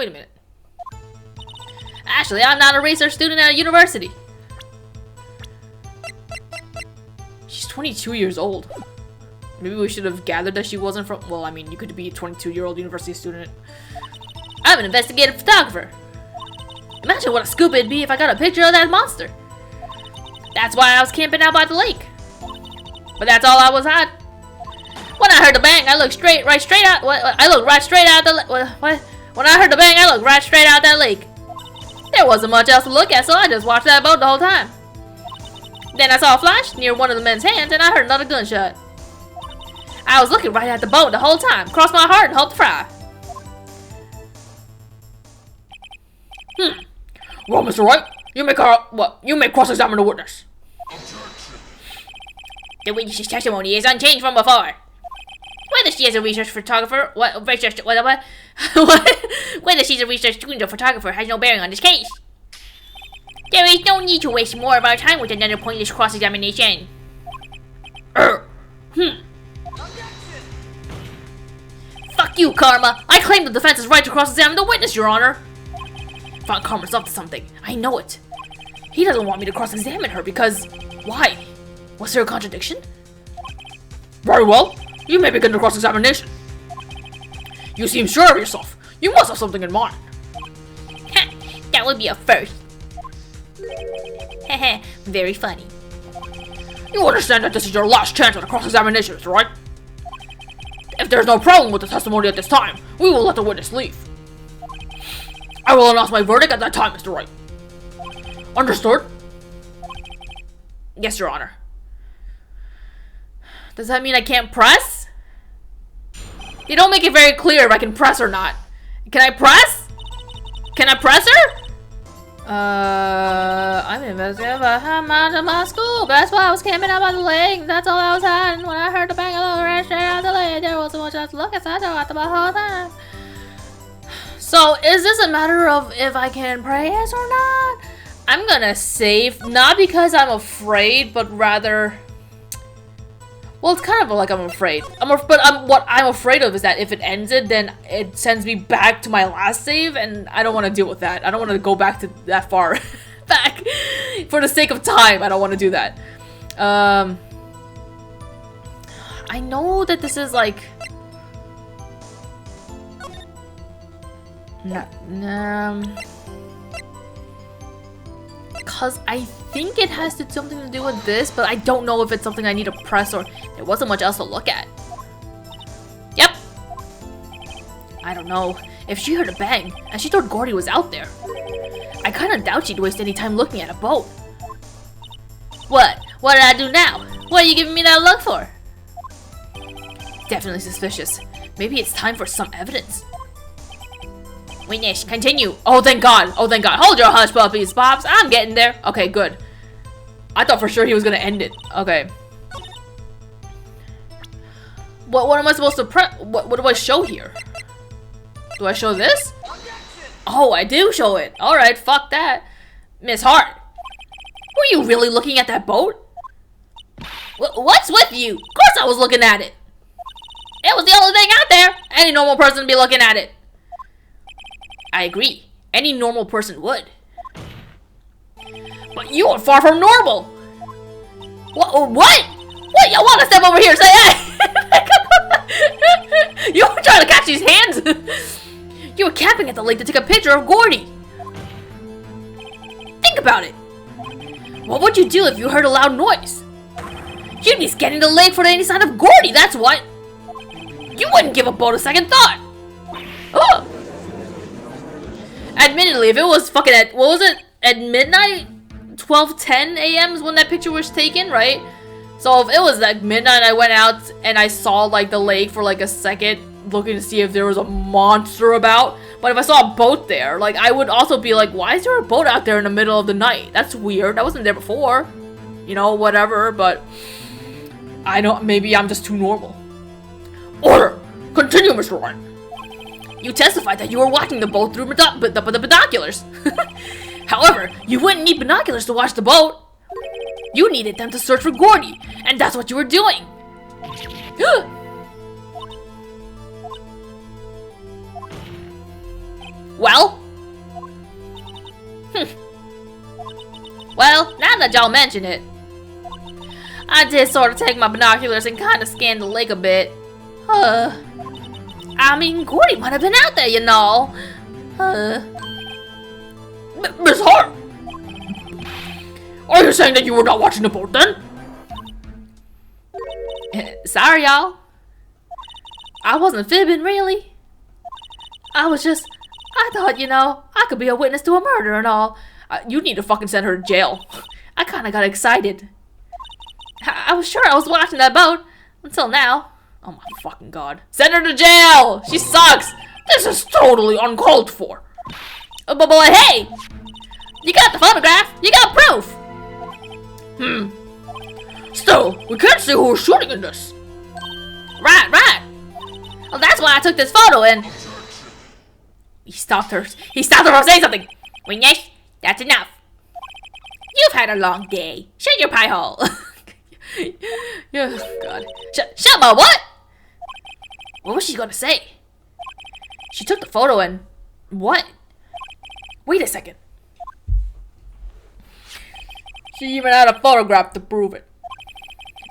Wait a minute. Actually, I'm not a research student at a university. She's 22 years old. Maybe we should have gathered that she wasn't from... Well, I mean, you could be a 22-year-old university student. I'm an investigative photographer. Imagine what a scoop it'd be if I got a picture of that monster. That's why I was camping out by the lake. But that's all I was had. When I heard the bang, I looked right straight out. I looked right straight out the what? When I heard the bang, I looked right straight out that lake. There wasn't much else to look at, so I just watched that boat the whole time. Then I saw a flash near one of the men's hands, and I heard another gunshot. I was looking right at the boat the whole time, crossed my heart and hoped to fry. Well, Mr. Wright, you may cross-examine the witness. The witness's testimony is unchanged from before. Whether she is a research photographer, whether she's a research student or photographer has no bearing on this case. There is no need to waste more of our time with another pointless cross-examination. Fuck you, Karma! I claim the defense's right to cross-examine the witness, Your Honor! Thought Karma's up to something. I know it. He doesn't want me to cross-examine her because... Why? Was there a contradiction? Very well. You may begin the cross-examination. You seem sure of yourself. You must have something in mind. That would be a first. Heh, very funny. You understand that this is your last chance at a cross-examination, right? If there's no problem with the testimony at this time, we will let the witness leave. I will announce my verdict at that time, Mr. Wright. Understood? Yes, Your Honor. Does that mean I can't press? They don't make it very clear if I can press or not. Can I press? Can I press her? I'm investigating about how I'm out of my school. That's why I was camping out by the lake. That's all I was had. And when I heard the bang, I looked right straight out the lake. There wasn't much else to look at, so I watched the whole time. So, is this a matter of if I can press or not? I'm gonna save, not because I'm afraid, but rather... Well, it's kind of like I'm afraid. What I'm afraid of is that if it ends it, then it sends me back to my last save, and I don't want to deal with that. I don't want to go back to that far back. For the sake of time, I don't want to do that. I know that this is like... Because I think it has something to do with this, but I don't know if it's something I need to press or there wasn't much else to look at. Yep. I don't know. If she heard a bang, and she thought Gordy was out there, I kind of doubt she'd waste any time looking at a boat. What? What did I do now? What are you giving me that look for? Definitely suspicious. Maybe it's time for some evidence. Witness, continue. Oh, thank God. Oh, thank God. Hold your hush puppies, Pops. I'm getting there. Okay, good. I thought for sure he was gonna end it. Okay. What am I supposed to what do I show here? Do I show this? Oh, I do show it. Alright, fuck that. Miss Hart. Were you really looking at that boat? What's with you? Of course I was looking at it. It was the only thing out there. Any normal person would be looking at it. I agree. Any normal person would. But you are far from normal. What? What? You want to step over here and say, hey! You were trying to catch these hands. You were camping at the lake to take a picture of Gordy. Think about it. What would you do if you heard a loud noise? You'd be scanning the lake for any sign of Gordy, that's what. You wouldn't give a boat a second thought. Oh. Admittedly, if it was fucking at, what was it, at midnight? 12:10 a.m. is when that picture was taken, right? So if it was like midnight, I went out and I saw like the lake for like a second, looking to see if there was a monster about. But if I saw a boat there, like I would also be like, why is there a boat out there in the middle of the night? That's weird. That wasn't there before. You know, whatever, but I don't, maybe I'm just too normal. Order! Continue, Mr. Wright. You testified that you were watching the boat through the binoculars. However, you wouldn't need binoculars to watch the boat. You needed them to search for Gordy, and that's what you were doing. Well? Well, now that y'all mention it, I did sort of take my binoculars and kind of scan the lake a bit. I mean, Gordy might have been out there, you know. Miss Hart! Are you saying that you were not watching the boat then? Sorry, y'all. I wasn't fibbing, really. I thought, you know, I could be a witness to a murder and all. You need to fucking send her to jail. I kind of got excited. I was sure I was watching that boat until now. Oh my fucking god. Send her to jail! She sucks! This is totally uncalled for. But hey! You got the photograph! You got proof! Still, we can't see who was shooting in this. Right. Well, that's why I took this photo and... He stopped her from saying something! Witness, that's enough. You've had a long day. Shut your pie hole. Yeah, god. Shut my what? What was she gonna say? She took the photo and... What? Wait a second. She even had a photograph to prove it.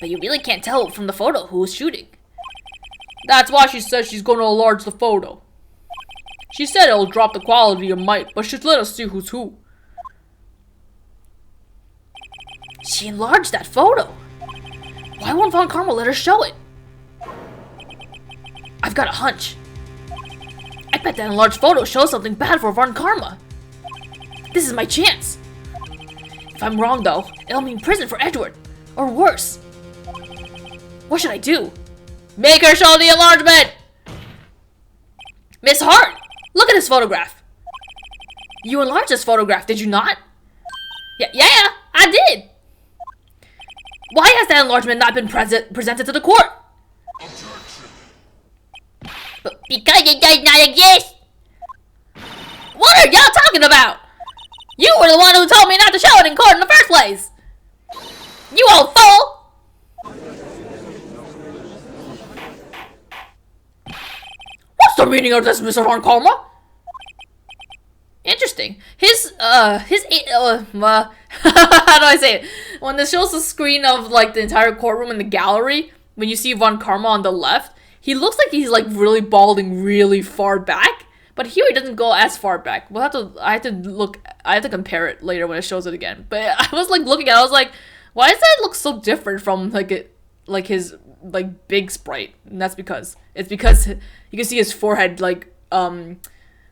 But you really can't tell from the photo who was shooting. That's why she says she's gonna enlarge the photo. She said it'll drop the quality of might, but she'd let us see who's who. She enlarged that photo. Why won't Von Karma let her show it? I've got a hunch. I bet that enlarged photo shows something bad for Von Karma. This is my chance. If I'm wrong though, it'll mean prison for Edward. Or worse. What should I do? Make her show the enlargement! Miss Hart! Look at this photograph. You enlarged this photograph, did you not? Yeah, I did. Why has that enlargement not been presented to the court? Because it does not exist. What are y'all talking about? You were the one who told me not to show it in court in the first place. You old fool! What's the meaning of this, Mr. Von Karma? Interesting. How do I say it? When it shows the screen of like the entire courtroom and the gallery, when you see Von Karma on the left, he looks like he's like really balding really far back. But here he doesn't go as far back. I have to compare it later when it shows it again. But I was like looking at it, I was like, why does that look so different from like his like big sprite? And that's because you can see his forehead like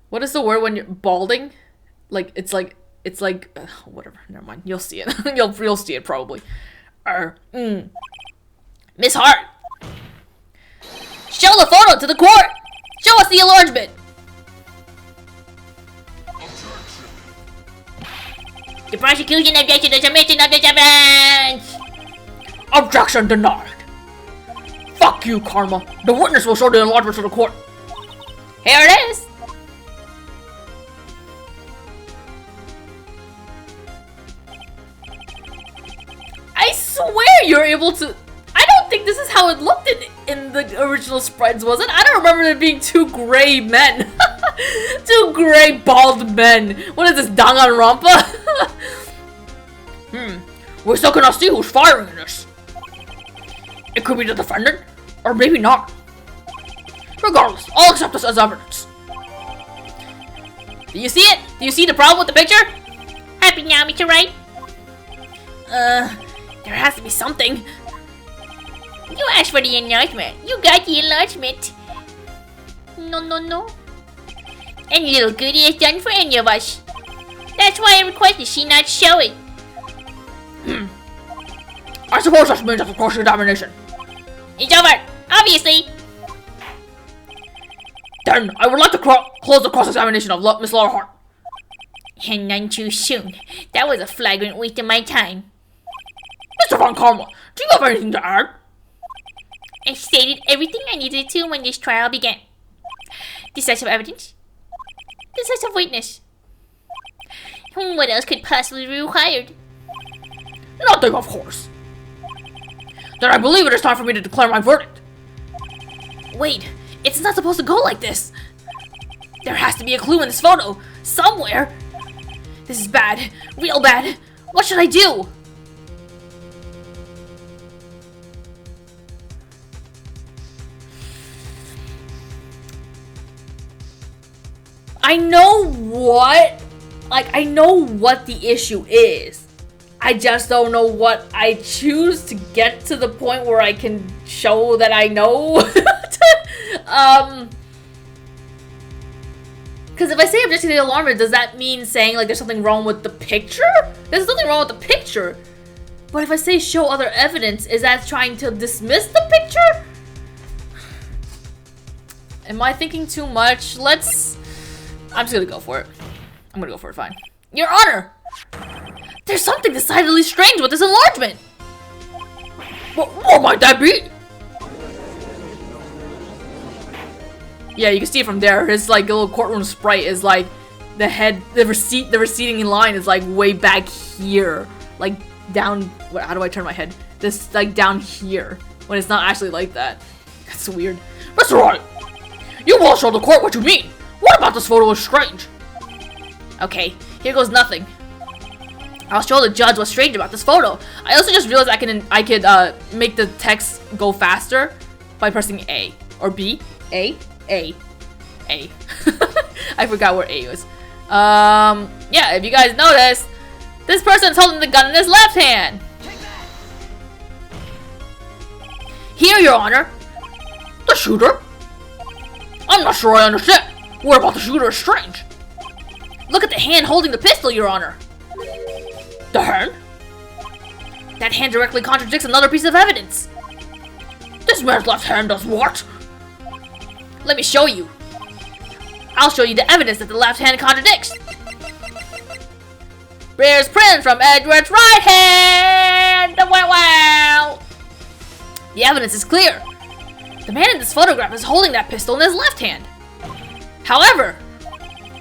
what is the word when you're balding? Like it's like whatever. Never mind. You'll see it. you'll see it probably. Miss Hart, show the photo to the court. Show us the enlargement. The prosecution objects to the submission of this evidence. Objection denied. Fuck you, Karma. The witness will show the enlargement to the court. Here it is. I swear you're able to... I don't think this is how it looked in the original sprites, was it? I don't remember there being two gray men. Two gray bald men. What is this, Danganronpa? We still cannot see who's firing this. It could be the defendant, or maybe not. Regardless, I'll accept this as evidence. Do you see it? Do you see the problem with the picture? Happy now, Mr. Wright? There has to be something. You asked for the enlargement. You got the enlargement. No. Any little goodie is done for any of us. That's why I requested she not show it. I suppose that means it's a cross-examination. It's over, obviously. Then, I would like to close the cross-examination of Miss Laura Hart. And none too soon. That was a flagrant waste of my time. Mr. Von Karma, do you have anything to add? I stated everything I needed to when this trial began. Decisive evidence. Decisive witness. What else could possibly be required? Nothing, of course. Then I believe it is time for me to declare my verdict. Wait, it's not supposed to go like this. There has to be a clue in this photo. Somewhere. This is bad. Real bad. What should I do? I know what, I know what the issue is. I just don't know what I choose to get to the point where I can show that I know. Because if I say objectively alarming, does that mean saying like there's something wrong with the picture? There's nothing wrong with the picture. But if I say show other evidence, is that trying to dismiss the picture? Am I thinking too much? I'm just gonna go for it. I'm gonna go for it, fine. Your Honor! There's something decidedly strange with this enlargement! What might that be? Yeah, you can see it from there. His like little courtroom sprite is like the receding line is like way back here. Like down, how do I turn my head? This like down here. When it's not actually like that. That's weird. Mr. Wright! You will show the court what you mean! What about this photo is strange? Okay, here goes nothing. I'll show the judge what's strange about this photo. I also just realized I could make the text go faster by pressing A or B. A. I forgot where A was. Yeah, if you guys notice, this person's holding the gun in his left hand. Here, Your Honor. The shooter? I'm not sure I understand. What about the shooter is strange? Look at the hand holding the pistol, Your Honor. The hand? That hand directly contradicts another piece of evidence. This man's left hand does what? Let me show you. I'll show you the evidence that the left hand contradicts. There's prints from Edward's right hand! Wow! The evidence is clear. The man in this photograph is holding that pistol in his left hand. However,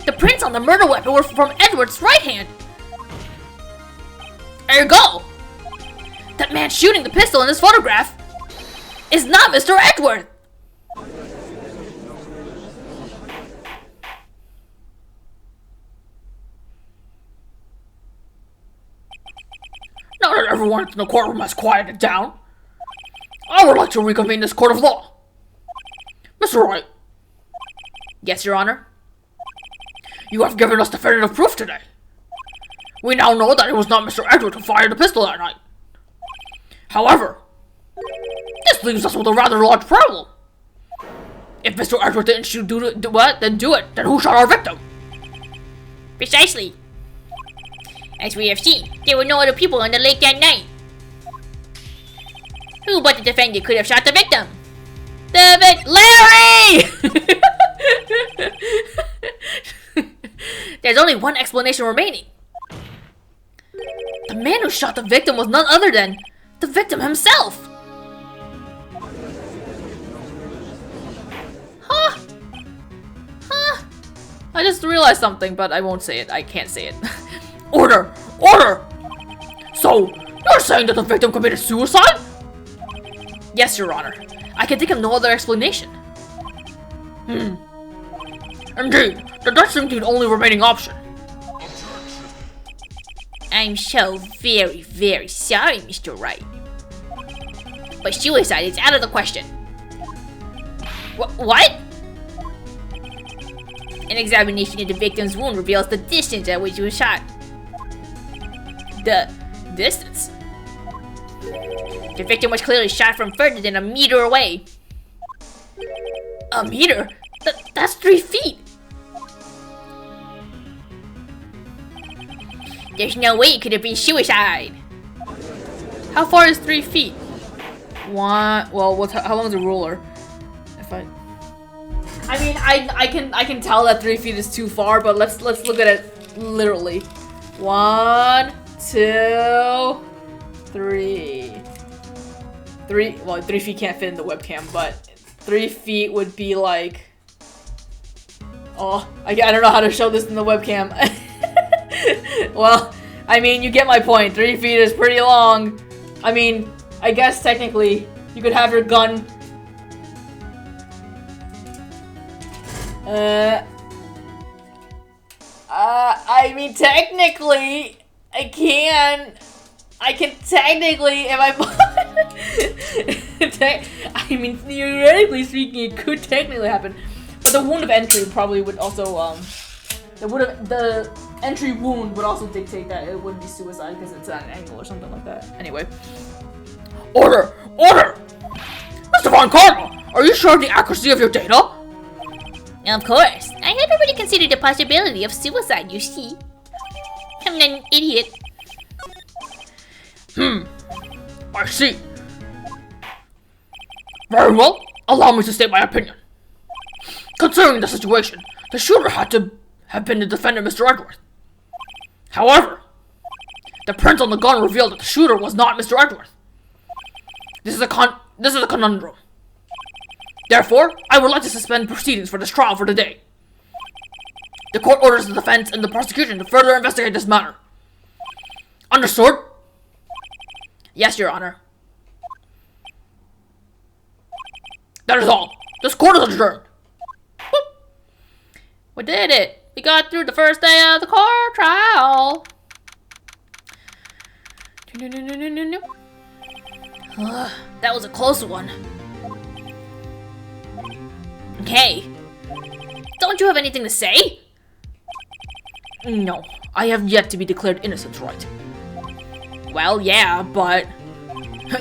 the prints on the murder weapon were from Edward's right hand. Ergo, that man shooting the pistol in this photograph is not Mr. Edward. Now that everyone in the courtroom has quieted down, I would like to reconvene this court of law. Mr. Wright. Yes, Your Honor. You have given us definitive proof today. We now know that it was not Mr. Edward who fired the pistol that night. However, this leaves us with a rather large problem. If Mr. Edward didn't shoot then who shot our victim? Precisely. As we have seen, there were no other people on the lake that night. Who but the defendant could have shot the victim? Larry! There's only one explanation remaining. The man who shot the victim was none other than the victim himself. Huh? I just realized something, but I won't say it. I can't say it. Order! Order! So, you're saying that the victim committed suicide? Yes, Your Honor. I can think of no other explanation. Indeed, that seems to be the only remaining option. I'm so very, very sorry, Mr. Wright. But suicide is out of the question. What? An examination of the victim's wound reveals the distance at which he was shot. The distance? The victim was clearly shot from further than a meter away. A meter? That's 3 feet! There's no way it could have been suicide. How far is 3 feet? How long is a ruler? I mean, I can tell that 3 feet is too far, but let's look at it literally. 1, 2, 3. 3 feet can't fit in the webcam, but 3 feet would be like. Oh, I don't know how to show this in the webcam. Well, I mean, you get my point. 3 feet is pretty long. I mean, I guess technically you could have your gun. I mean, technically, I can technically, if I I mean, theoretically speaking, it could technically happen. But the wound of entry probably would also, the entry wound would also dictate that it wouldn't be suicide because it's at an angle or something like that. Anyway. Order! Order! Mr. Von Karma, are you sure of the accuracy of your data? Of course. I had already considered the possibility of suicide, you see. I'm not an idiot. I see. Very well, allow me to state my opinion. Considering the situation, the shooter had to have been the defendant, Mr. Edgeworth. However, the print on the gun revealed that the shooter was not Mr. Edgeworth. This is a conundrum. Therefore, I would like to suspend proceedings for this trial for today. The court orders the defense and the prosecution to further investigate this matter. Understood? Yes, Your Honor. That is all. This court is adjourned. We did it. We got through the first day of the court trial. That was a close one. Okay. Don't you have anything to say? No, I have yet to be declared innocent, right? Well, yeah, but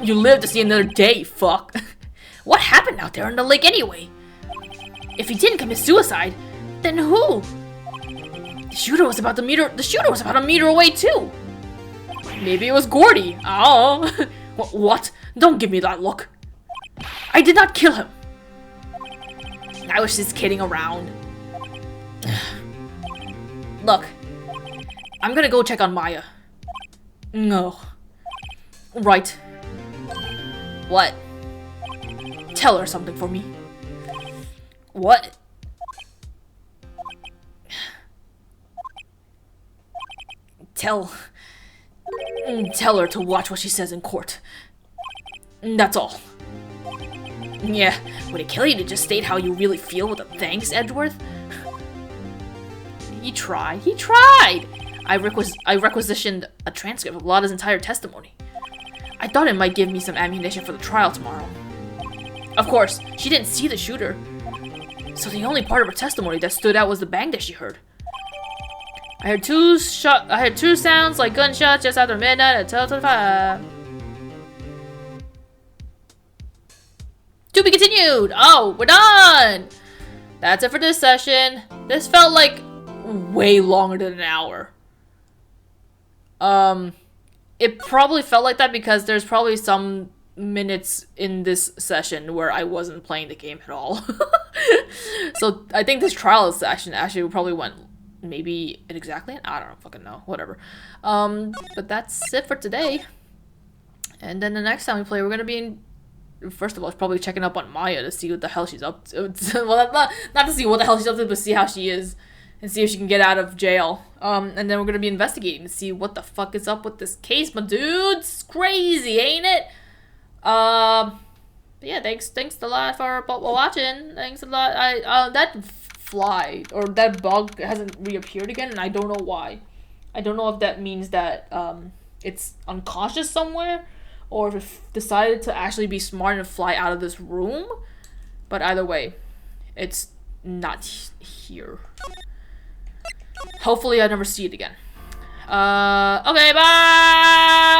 you live to see another day, fuck. What happened out there in the lake anyway? If he didn't commit suicide, then who? The shooter was about a meter away too. Maybe it was Gordy. Oh. What? Don't give me that look. I did not kill him. I was just kidding around. Look, I'm gonna go check on Maya. No. Right. What? Tell her something for me. What? Tell her to watch what she says in court. That's all. Yeah, would it kill you to just state how you really feel with a thanks, Edgeworth? He tried. I requisitioned a transcript of Lotta's entire testimony. I thought it might give me some ammunition for the trial tomorrow. Of course, she didn't see the shooter, so the only part of her testimony that stood out was the bang that she heard. I heard two sounds like gunshots just after midnight at 12:25. To be continued! Oh, we're done! That's it for this session. This felt like way longer than an hour. It probably felt like that because there's probably some minutes in this session where I wasn't playing the game at all. So I think this trial session actually probably went maybe exactly, I don't fucking know, whatever. But that's it for today. And then the next time we play, we're gonna be in, first of all, probably checking up on Maya to see what the hell she's up to. Well, not to see what the hell she's up to, but see how she is and see if she can get out of jail. And then we're gonna be investigating to see what the fuck is up with this case, my dudes. It's crazy, ain't it? But yeah, thanks a lot for watching. Thanks a lot. That fly or that bug hasn't reappeared again, and I don't know why. I don't know if that means that it's unconscious somewhere, or if it decided to actually be smart and fly out of this room. But either way, it's not here. Hopefully I never see it again. Okay, bye!